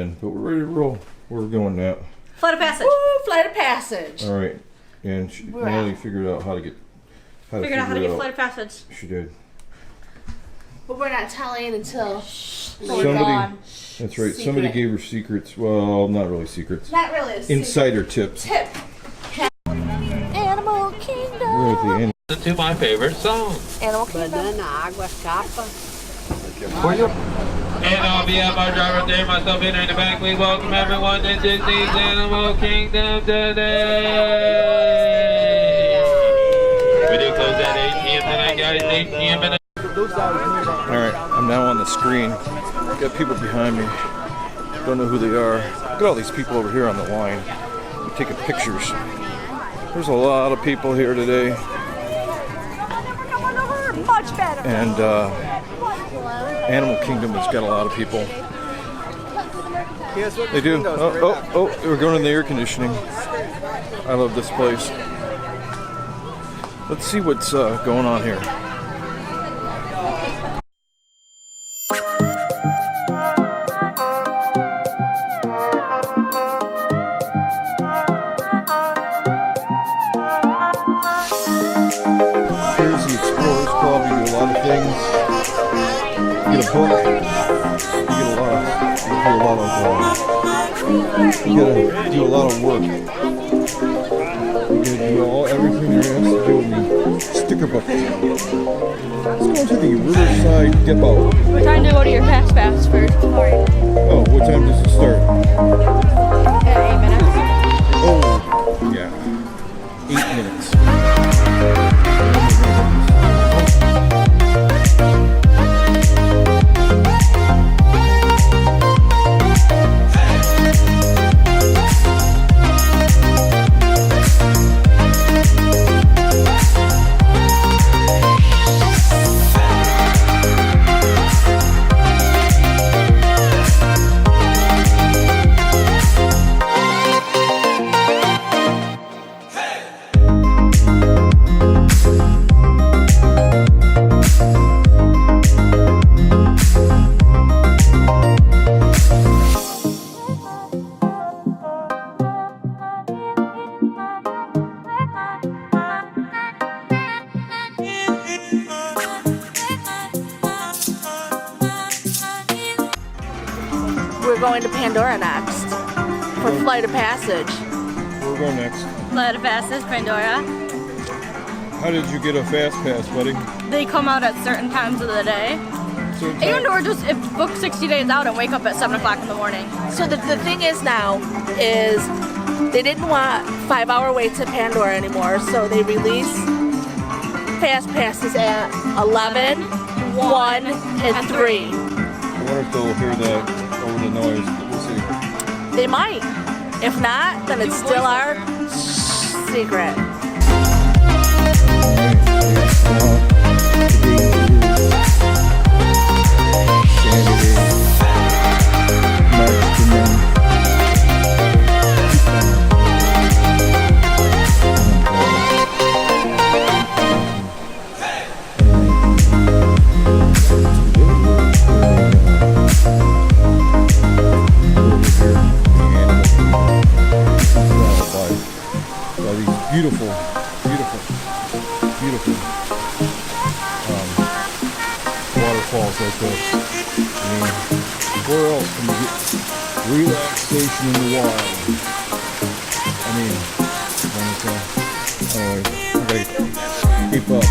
in, but we're ready to roll. Where we're going now? Flight of Passage. Woo, Flight of Passage. All right, and Natalie figured out how to get Flight of Passage. She did. But we're not telling until Somebody, that's right. Somebody gave her secrets. Well, not really secrets. Not really. A Insider tips. tip. Animal Kingdom. We're at the end. To my favorite song. Animal Kingdom. Banana, água, capa. And on behalf of our driver there, myself in the back, we welcome everyone to Disney's Animal Kingdom today. We do close at 8 p.m. tonight, guys. 8 p.m. Alright, I'm now on the screen. Got people behind me. Don't know who they are. Look at all these people over here on the line. They're taking pictures. There's a lot of people here today. Much better. And Animal Kingdom has got a lot of people. They do. Oh, we're going in the air conditioning. I love this place. Let's see what's going on here. Here's the Explorers Club. You do a lot of things. You get a book. You gotta do a lot of work. You gotta do everything there has to do with the sticker book. Let's go to the Riverside Depot. We're trying to go to your Fast Pass first. Oh, what time does it start? At 8 minutes. Oh, yeah. 8 minutes. We're going to Pandora next for Flight of Passage. Where we going next? Flight of Passage, Pandora. How did you get a fast pass, buddy? They come out at certain times of the day. And or just book 60 days out and wake up at 7 o'clock in the morning. So the thing is now is they didn't want 5-hour waits at Pandora anymore, so they released fast passes at 11, 1, and 3. I wonder if they'll hear that over the noise, but we'll see. They might. If not, then it's still our secret. Beautiful waterfalls like this. I mean, where else can you get relaxation in the wild? I mean, alright, I gotta keep up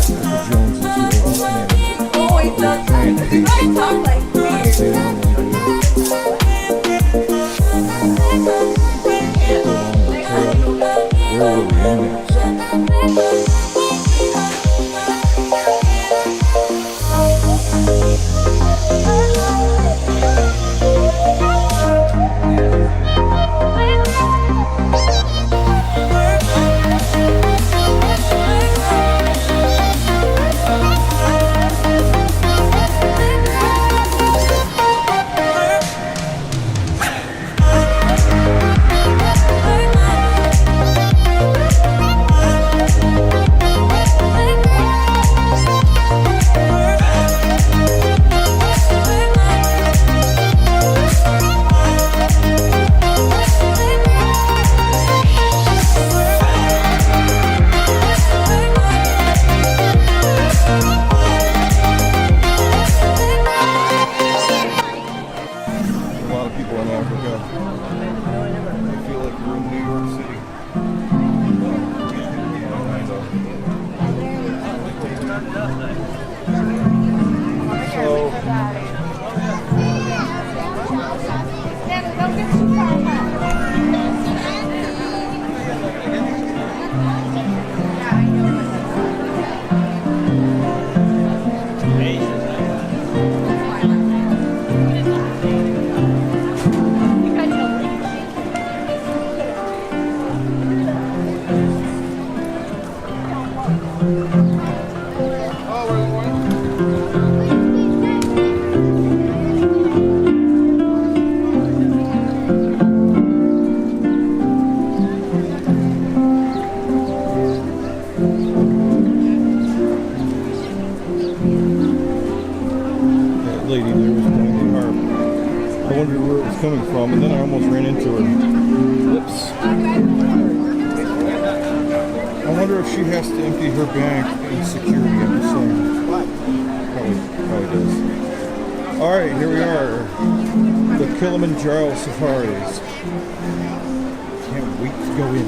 with the Joneses here. Oh, wait, that's right. Talk like where will we end next? That lady there was playing the harp. I wondered where it was coming from, and then I almost ran into her. Whoops. I wonder if she has to empty her bag in security. I'm just saying. Probably does. All right, here we are. The Kilimanjaro Safaris. Can't wait to go in.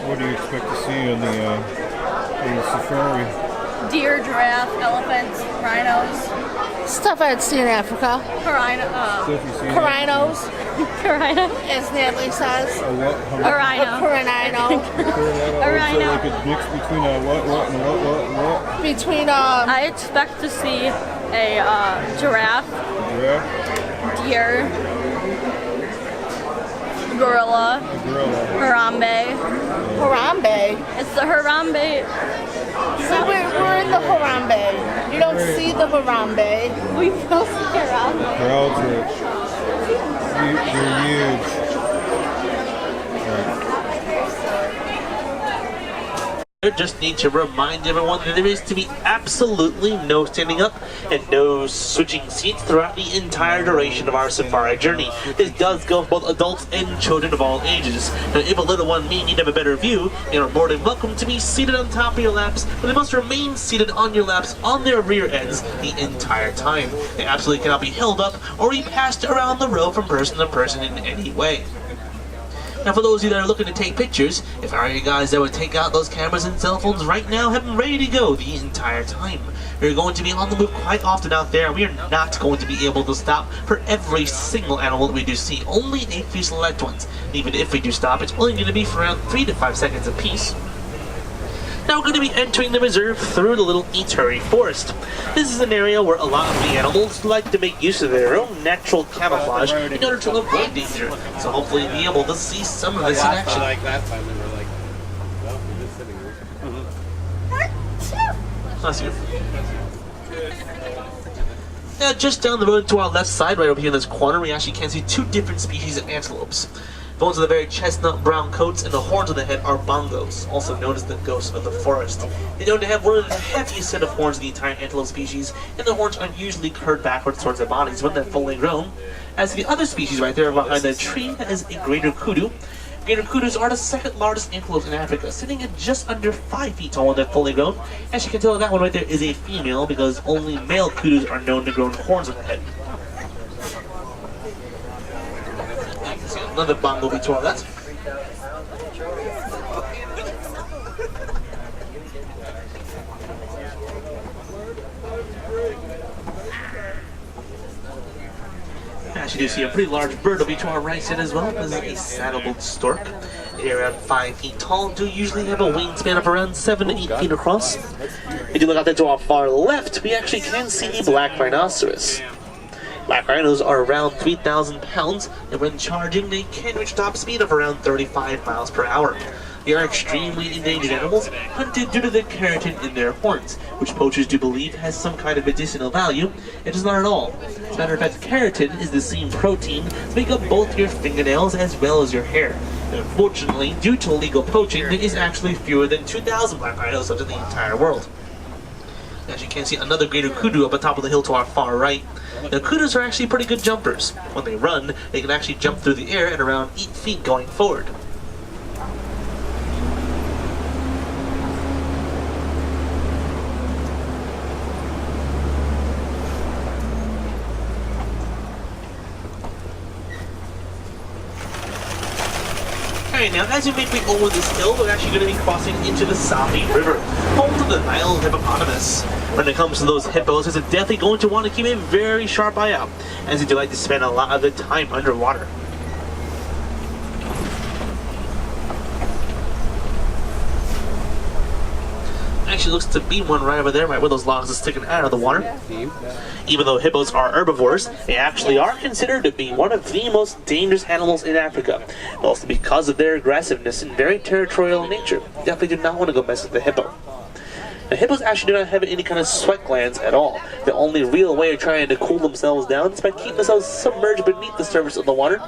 What do you expect to see on the safari? Deer, giraffe, elephants, rhinos, Stuff I'd see in Africa. Stuff you see? Rhinos, rhino, as Natalie says. A what? a rhino. Rhino. A rhino. So like a mix between a what and what? Between I expect to see a giraffe, Giraffe? deer, gorilla, Gorilla. Harambe. Harambe. It's the Harambe. So we're in the Harambe. You don't see the Harambe. We will see Harambe. Crowds are they're huge. I just need to remind everyone that there is to be absolutely no standing up and no switching seats throughout the entire duration of our safari journey. This does go for both adults and children of all ages. Now, if a little one may need to have a better view, they are more than welcome to be seated on top of your laps, but they must remain seated on your laps on their rear ends the entire time. They absolutely cannot be held up or be passed around the row from person to person in any way. Now, for those of you that are looking to take pictures, if I were you guys that would take out those cameras and cell phones right now, have them ready to go the entire time. We're going to be on the move quite often out there, and we are not going to be able to stop for every single animal that we do see, only a few select ones. Even if we do stop, it's only going to be for around 3 to 5 seconds apiece. Now we're going to be entering the reserve through the little Ituri Forest. This is an area where a lot of the animals like to make use of their own natural camouflage in order to avoid danger. So hopefully we'll be able to see some of this in action. Like that time they were like, well, we're just sitting here. Bless you. Now just down the road to our left side, right over here in this corner, we actually can see two different species of antelopes. The ones with the very chestnut brown coats and the horns on the head are bongos, also known as the ghosts of the forest. They're known to have one of the heaviest set of horns of the entire antelope species, and the horns are usually curved backwards towards their bodies when they're fully grown. As the other species right there behind the tree is a greater kudu. Greater kudus are the second largest antelopes in Africa, sitting at just under 5 feet tall when they're fully grown. As you can tell, that one right there is a female because only male kudus are known to grow horns on the head. Another bongo to our left. As you do see a pretty large bird will be to our right side as well. This is a saddle-billed stork. They're around 5 feet tall, do usually have a wingspan of around 7 to 8 feet across. If you look out there to our far left, we actually can see a black rhinoceros. Black rhinos are around 3,000 pounds, and when charging, they can reach top speed of around 35 miles per hour. They are extremely endangered animals, hunted due to the keratin in their horns, which poachers do believe has some kind of medicinal value. It does not at all. As a matter of fact, keratin is the same protein to make up both your fingernails as well as your hair. And unfortunately, due to illegal poaching, there is actually fewer than 2,000 black rhinos left in the entire world. As you can see, another greater kudu up on top of the hill to our far right. Now, kudus are actually pretty good jumpers. When they run, they can actually jump through the air at around 8 feet going forward. Alright, now as we make way over this hill, we're actually going to be crossing into the Sabi River, home to the Nile hippopotamus. When it comes to those hippos, it's definitely going to want to keep a very sharp eye out, as they do like to spend a lot of the time underwater. actually looks to be one right over there, right where those logs are sticking out of the water. Even though hippos are herbivores, they actually are considered to be one of the most dangerous animals in Africa, mostly because of their aggressiveness and very territorial nature. Definitely do not want to go mess with the hippo. Now, hippos actually do not have any kind of sweat glands at all. The only real way of trying to cool themselves down is by keeping themselves submerged beneath the surface of the water.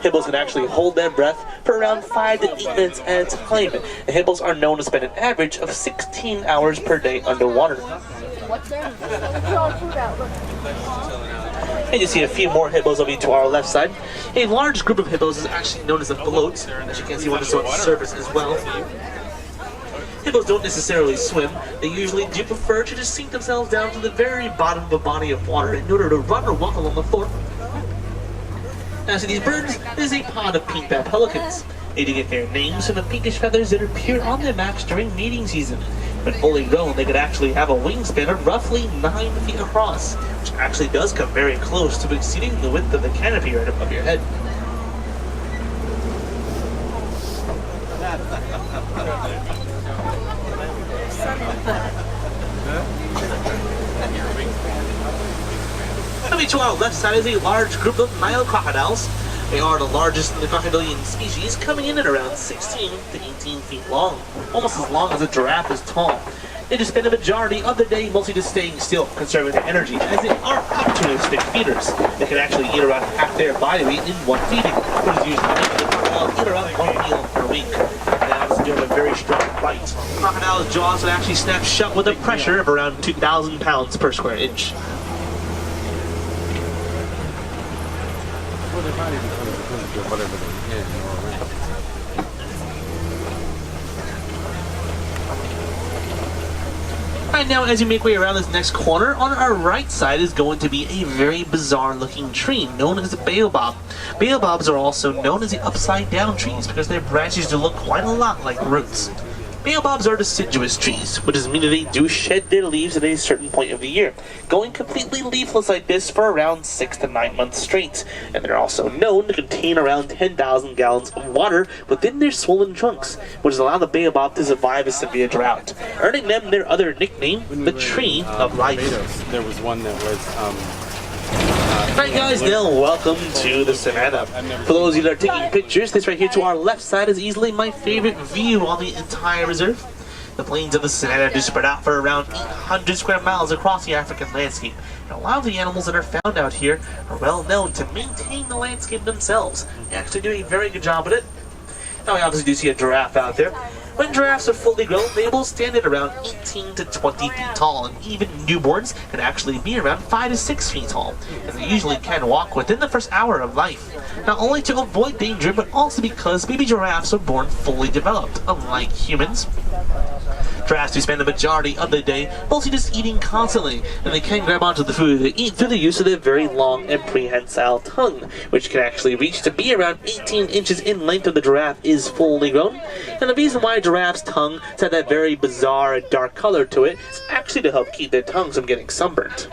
Hippos can actually hold their breath for around 5 to 8 minutes at a time. The hippos are known to spend an average of 16 hours per day underwater. And you see a few more hippos over to our left side. A large group of hippos is actually known as a float. As you can see, one is on the surface as well. Hippos don't necessarily swim. They usually do prefer to just sink themselves down to the very bottom of a body of water in order to run or walk along the floor. Now, see, these birds is a pod of pink-backed pelicans. They do get their names from the pinkish feathers that appear on their backs during mating season. When fully grown, they could actually have a wingspan of roughly 9 feet across, which actually does come very close to exceeding the width of the canopy right above your head. Coming to our left side is a large group of Nile crocodiles. They are the largest in the crocodilian species, coming in at around 16 to 18 feet long, almost as long as a giraffe is tall. They just spend a majority of the day mostly just staying still, conserving their energy, as they are opportunistic feeders. They can actually eat around half their body weight in one feeding, which is usually the crocodile eat around 1 meal per week. They obviously do have a very strong bite. Crocodile's jaws would actually snap shut with a pressure of around 2,000 pounds per square inch. Well, they probably become whatever they can, you know, around. Right now, as you make way around this next corner, on our right side is going to be a very bizarre looking tree known as a baobab. Baobabs are also known as the upside down trees because their branches do look quite a lot like roots. Baobabs are deciduous trees, which is meaning they do shed their leaves at a certain point of the year, going completely leafless like this for around 6 to 9 months straight. And they're also known to contain around 10,000 gallons of water within their swollen trunks, which has allowed the baobab to survive a severe drought, earning them their other nickname, the Tree of Life. There was one that was, Alright guys, now welcome to the Savannah. For those of you that are taking pictures, this right here to our left side is easily my favorite view on the entire reserve. The plains of the Savannah do spread out for around 800 square miles across the African landscape. And a lot of the animals that are found out here are well known to maintain the landscape themselves. They actually do a very good job at it. Now we obviously do see a giraffe out there. When giraffes are fully grown, they will stand at around 18 to 20 feet tall, and even newborns can actually be around 5 to 6 feet tall, and they usually can walk within the first hour of life, not only to avoid danger, but also because baby giraffes are born fully developed, unlike humans. Giraffes do spend the majority of the day mostly just eating constantly, and they can grab onto the food they eat through the use of their very long and prehensile tongue, which can actually reach to be around 18 inches in length when the giraffe is fully grown. And the reason why a giraffe's tongue has that very bizarre and dark color to it is actually to help keep their tongues from getting sunburnt.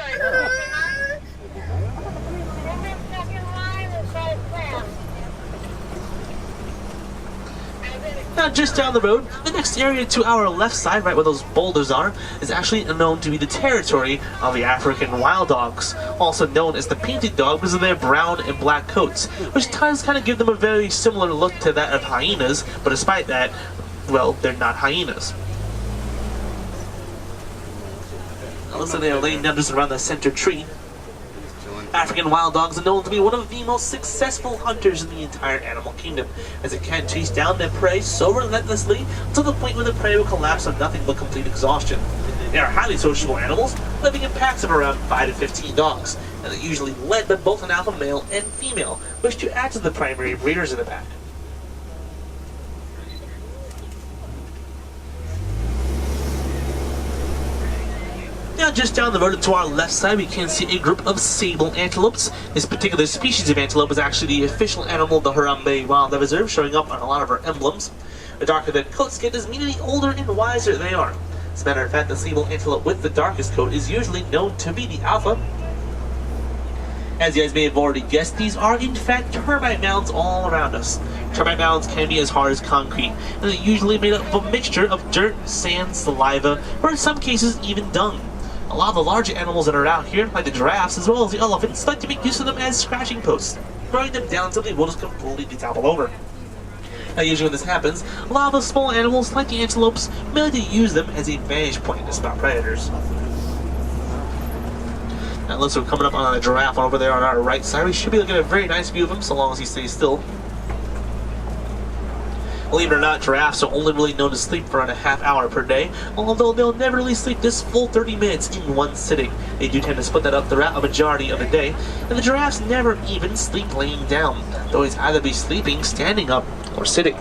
Now, just down the road, the next area to our left side, right where those boulders are, is actually known to be the territory of the African wild dogs, also known as the painted dog because of their brown and black coats, which does kind of give them a very similar look to that of hyenas, but despite that, well, they're not hyenas. Now, looks like they are laying down just around the center tree. African wild dogs are known to be one of the most successful hunters in the entire animal kingdom, as it can chase down their prey so relentlessly to the point where the prey will collapse on nothing but complete exhaustion. They are highly sociable animals, living in packs of around 5 to 15 dogs, and they're usually led by both an alpha male and female, which to add to the primary breeders of the pack. Now, just down the road and to our left side, we can see a group of sable antelopes. This particular species of antelope is actually the official animal of the Harambe Wildlife Reserve, showing up on a lot of our emblems. The darker their coat skin is meaning the older and wiser they are. As a matter of fact, the sable antelope with the darkest coat is usually known to be the alpha. As you guys may have already guessed, these are in fact termite mounds all around us. Termite mounds can be as hard as concrete, and they're usually made up of a mixture of dirt, sand, saliva, or in some cases even dung. A lot of the larger animals that are out here, like the giraffes as well as the elephants, like to make use of them as scratching posts, throwing them down until they will just completely topple over. Now usually when this happens, a lot of the small animals, like the antelopes, may like to use them as a vantage point to spot predators. Now it looks like we're coming up on a giraffe over there on our right side. We should be looking at a very nice view of him, so long as he stays still. Believe it or not, giraffes are only really known to sleep for around a half hour per day, although they'll never really sleep this full 30 minutes in one sitting. They do tend to split that up throughout a majority of the day, and the giraffes never even sleep laying down. They'll always either be sleeping, standing up, or sitting.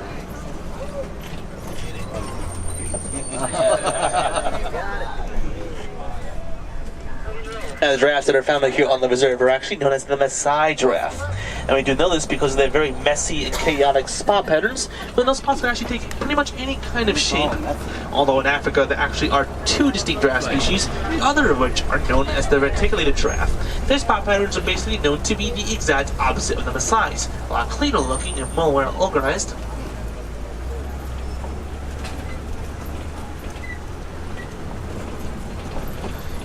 Now, the giraffes that are found here on the reserve are actually known as the Maasai giraffe. And we do know this because of their very messy and chaotic spot patterns, but those spots can actually take pretty much any kind of shape. Although in Africa there actually are two distinct giraffe species, the other of which are known as the reticulated giraffe. Their spot patterns are basically known to be the exact opposite of the Maasai's, a lot cleaner looking and more well organized.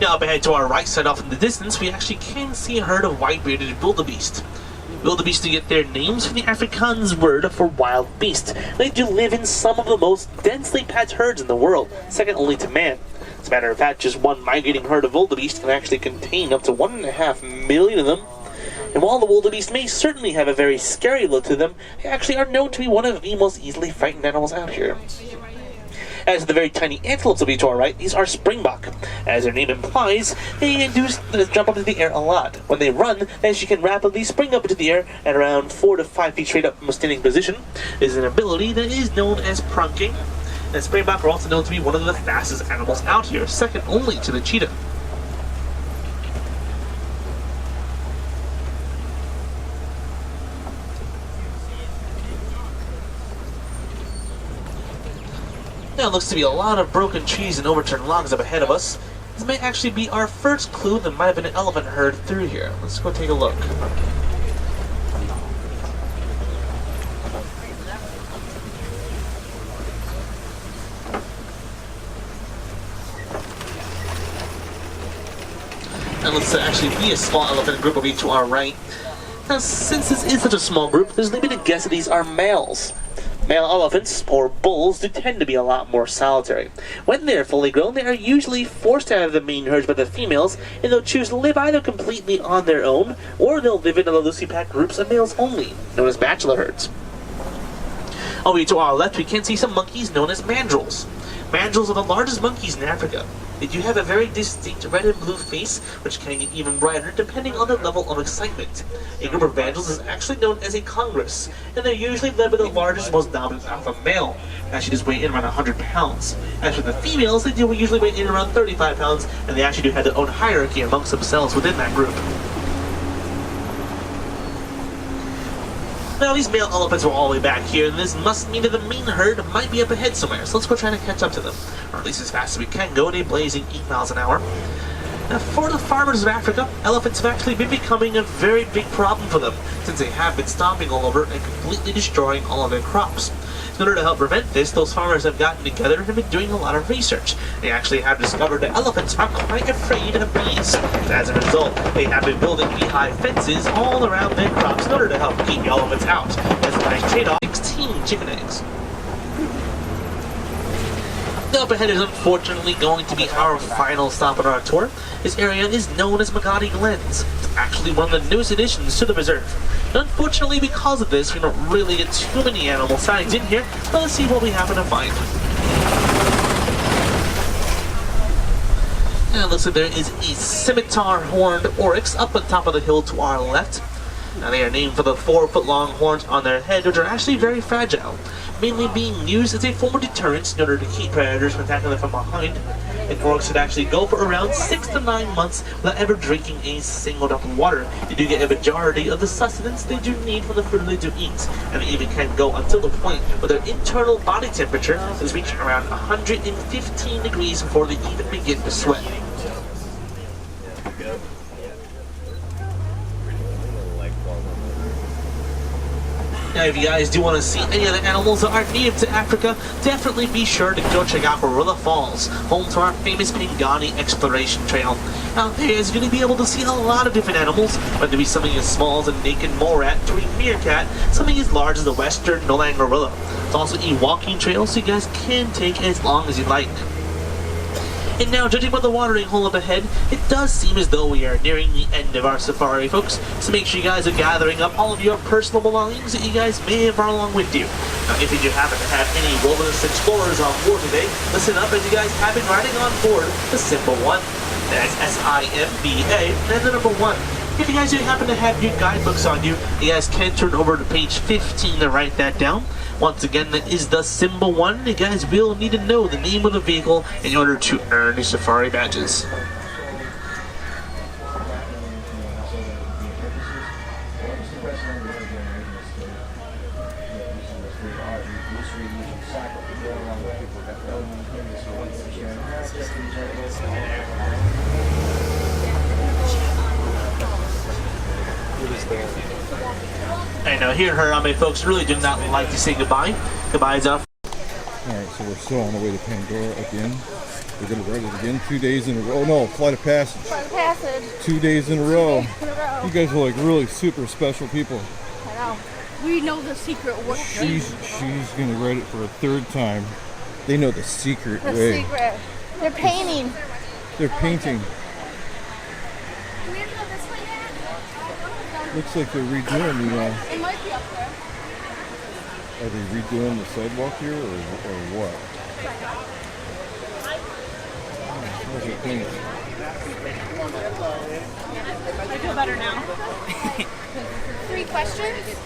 Now up ahead to our right side off in the distance, we actually can see a herd of white-bearded wildebeest. Wildebeest do get their names from the Afrikaans word for wild beast. They do live in some of the most densely packed herds in the world, second only to man. As a matter of fact, just one migrating herd of wildebeest can actually contain up to 1.5 million of them. And while the wildebeest may certainly have a very scary look to them, they actually are known to be one of the most easily frightened animals out here. As for the very tiny antelopes will be to our right, these are springbok. As their name implies, they do jump up into the air a lot. When they run, as you can rapidly spring up into the air at around 4 to 5 feet straight up from a standing position. It is an ability that is known as prunking. And springbok are also known to be one of the fastest animals out here, second only to the cheetah. Now it looks to be a lot of broken trees and overturned logs up ahead of us. This may actually be our first clue that might have been an elephant herd through here. Let's go take a look. Now let's actually be a small elephant group will be to our right. Now since this is such a small group, there's limited to guess that these are males. Male elephants, or bulls, do tend to be a lot more solitary. When they are fully grown, they are usually forced out of the main herds by the females, and they'll choose to live either completely on their own, or they'll live in loosely packed groups of males only, known as bachelor herds. Over to our left, we can see some monkeys known as mandrills. Mandrills are the largest monkeys in Africa. They do have a very distinct red and blue face, which can get even brighter depending on their level of excitement. A group of mandrills is actually known as a congress, and they're usually led by the largest, most dominant alpha male. They actually just weigh in around 100 pounds. As for the females, they do usually weigh in around 35 pounds, and they actually do have their own hierarchy amongst themselves within that group. Now these male elephants are all the way back here, and this must mean that the main herd might be up ahead somewhere, so let's go try to catch up to them. Or at least as fast as we can go at a blazing 8 miles an hour. Now for the farmers of Africa, elephants have actually been becoming a very big problem for them, since they have been stomping all over and completely destroying all of their crops. In order to help prevent this, those farmers have gotten together and have been doing a lot of research. They actually have discovered that elephants are quite afraid of bees. As a result, they have been building beehive fences all around their crops in order to help keep the elephants out. As a nice trade-off, 16 chicken eggs. Up ahead is unfortunately going to be our final stop on our tour. This area is known as Magadi Glens. It's actually one of the newest additions to the reserve. And unfortunately, because of this, we don't really get too many animal sightings in here, but let's see what we happen to find. And it looks like there is a scimitar horned oryx up on top of the hill to our left. Now they are named for the 4-foot-long horns on their head, which are actually very fragile, mainly being used as a form of deterrence in order to keep predators from attacking them from behind. And oryx would actually go for around 6 to 9 months without ever drinking a single drop of water. They do get a majority of the sustenance they do need from the food they do eat, and they even can go until the point where their internal body temperature is reaching around 115 degrees before they even begin to sweat. Now, if you guys do want to see any other animals that aren't native to Africa, definitely be sure to go check out Gorilla Falls, home to our famous Pangani Exploration Trail. Out there is going to be able to see a lot of different animals, whether it be something as small as a naked mole rat to a meerkat, something as large as the western Nolang gorilla. It's also a walking trail, so you guys can take as long as you like. And now, judging by the watering hole up ahead, it does seem as though we are nearing the end of our safari, folks. So make sure you guys are gathering up all of your personal belongings that you guys may have brought along with you. Now, if you do happen to have any Wilderness Explorers on board today, listen up as you guys have been riding on board the Simba 1. That's S-I-M-B-A, and the number 1. If you guys do happen to have your guidebooks on you, you guys can turn over to page 15 to write that down. Once again, that is the Simba 1. You guys will need to know the name of the vehicle in order to earn your safari badges. I know, here in Harambe, folks really do not like to say goodbye. Goodbye is out. Alright, so we're still on the way to Pandora again. We're going to ride it again 2 days in a row. Oh no, Flight of Passage. Flight of Passage. 2 days in a row. 2 days in a row. You guys are like really super special people. I know. We know the secret way. She's going to ride it for a 3rd time. They know the secret way. Secret. They're painting. They're painting. Looks like they're redoing the, It might be up there. are they redoing the sidewalk here or what? How's it paint? I feel better now. 3 questions?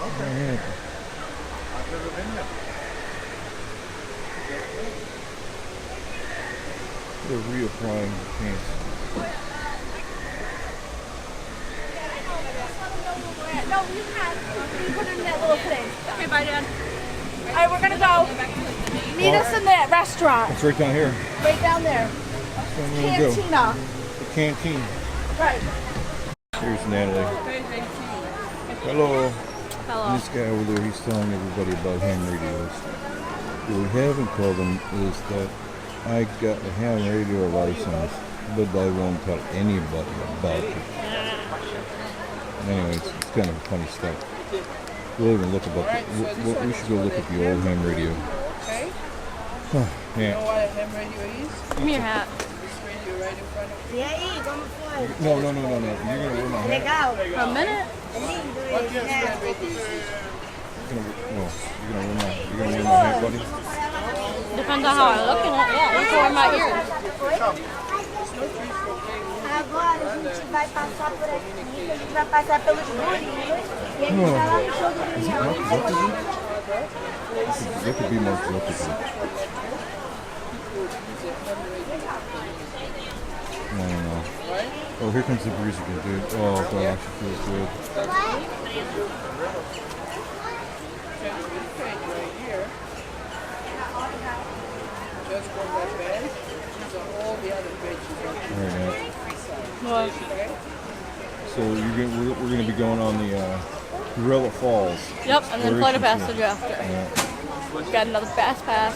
Alright. They're reapplying the paint. No, you can't. You put it in that little thing. Okay, bye, Dad. All right, we're gonna go. Meet us in that restaurant. It's right down here. Right down there. That's where I'm gonna go. Cantina. The canteen. Right. Here's Natalie. Hello. Hello. And this guy over there, he's telling everybody about ham radios. What we haven't told them is that I got a ham radio license, but I won't tell anybody about it. Anyways, it's kind of funny stuff. We'll even look about we should go look at the old ham radio. Okay. Huh, You know yeah. what a ham radio is? Give me your hat. This radio right in front of you. No. You're gonna wear my hat. A minute? What kind of radio is this? You're gonna wear my hat, buddy? Depends on how I look in it. Yeah, you can wear my ears. Agora a gente vai passar por aqui, a gente vai passar pelos murinhos e a gente vai lá no show do Leão. That could be more Zuckerberg. I don't know. Oh, here comes the breeze again, dude. Oh gosh, it feels good. Just go that bed. These are all the other pages. Alright, Nat. What? So we're gonna be going on the Gorilla Falls. Yep, and then Flight of Passage after. Yeah. Got another fast pass.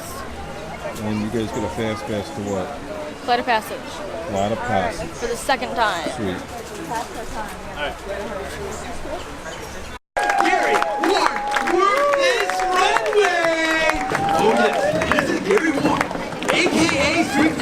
And you guys get a fast pass to what? Flight of Passage. A lot of passes. For the 2nd time. Sweet. Gary, Ward, work this runway! Oh yes, this is Gary Ward, aka Street.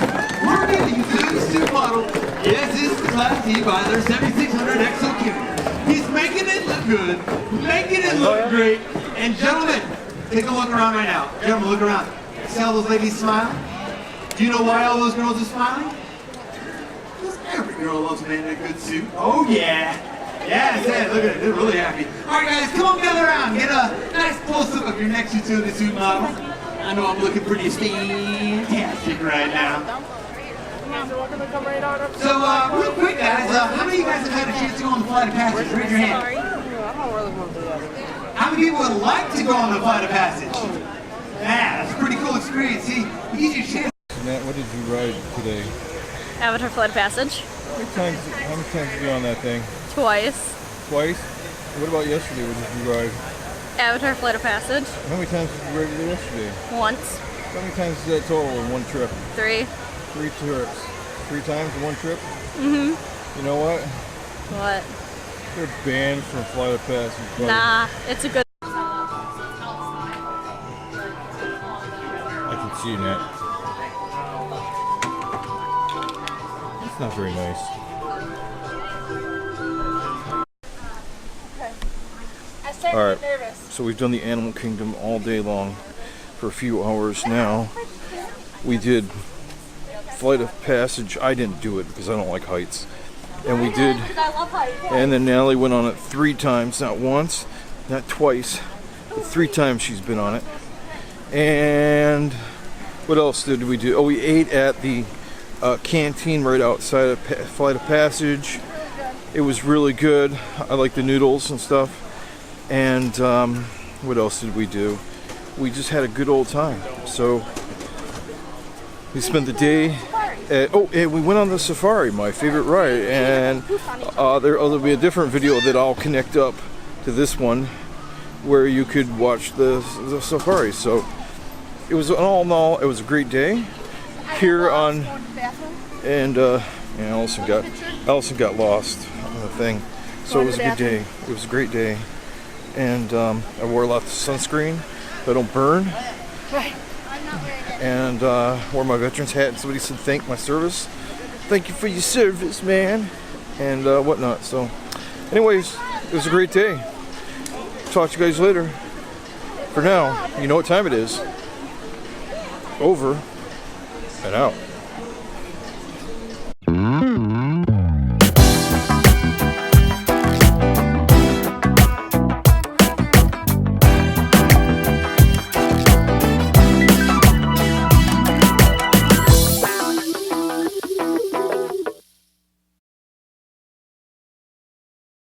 We're going to use the suit model. Yes, this is the Class D by their 7600 XO carrier. He's making it look good, making it look great. And gentlemen, take a look around right now. Gentlemen, look around. See all those ladies smiling? Do you know why all those girls are smiling? Because every girl loves a man in a good suit. Oh yeah. Yes, look at it. They're really happy. All right, guys, come on, gather around. Get a nice close-up of your next utility suit model. I know I'm looking pretty fantastic right now. So, real quick, guys, how many of you guys have had a chance to go on the Flight of Passage? Raise your hand. How many people would like to go on the Flight of Passage? Yeah, that's a pretty cool experience. See, it gives you a chance. Nat, what did you ride today? Avatar Flight of Passage. How many times did you go on that thing? Twice. Twice? What about yesterday? What did you ride? Avatar Flight of Passage. How many times did you ride it yesterday? Once. How many times is that total in one trip? 3. 3 trips. 3 times in one trip? Mm-hmm. You know what? What? They're banned from Flight of Passage. Buddy. Nah, it's a good. I can see that. It's not very nice. All right, so we've done the Animal Kingdom all day long for a few hours now. We did Flight of Passage. I didn't do it because I don't like heights. And we did, and then Natalie went on it 3 times, not once, not twice, but 3 times she's been on it. And what else did we do? Oh, we ate at the canteen right outside of Flight of Passage. It was really good. I like the noodles and stuff. And what else did we do? We just had a good old time. So we spent the day at, and we went on the safari, my favorite ride. And there'll be a different video that I'll connect up to this one where you could watch the safari. So it was all in all, it was a great day here on, and Allison got lost on the thing. So it was a good day. It was a great day. And I wore lots of sunscreen so I don't burn. Right. And wore my veteran's hat, and somebody said thank my service. Thank you for your service, man. And whatnot. So anyways, it was a great day. Talk to you guys later. For now, you know what time it is. Over and out.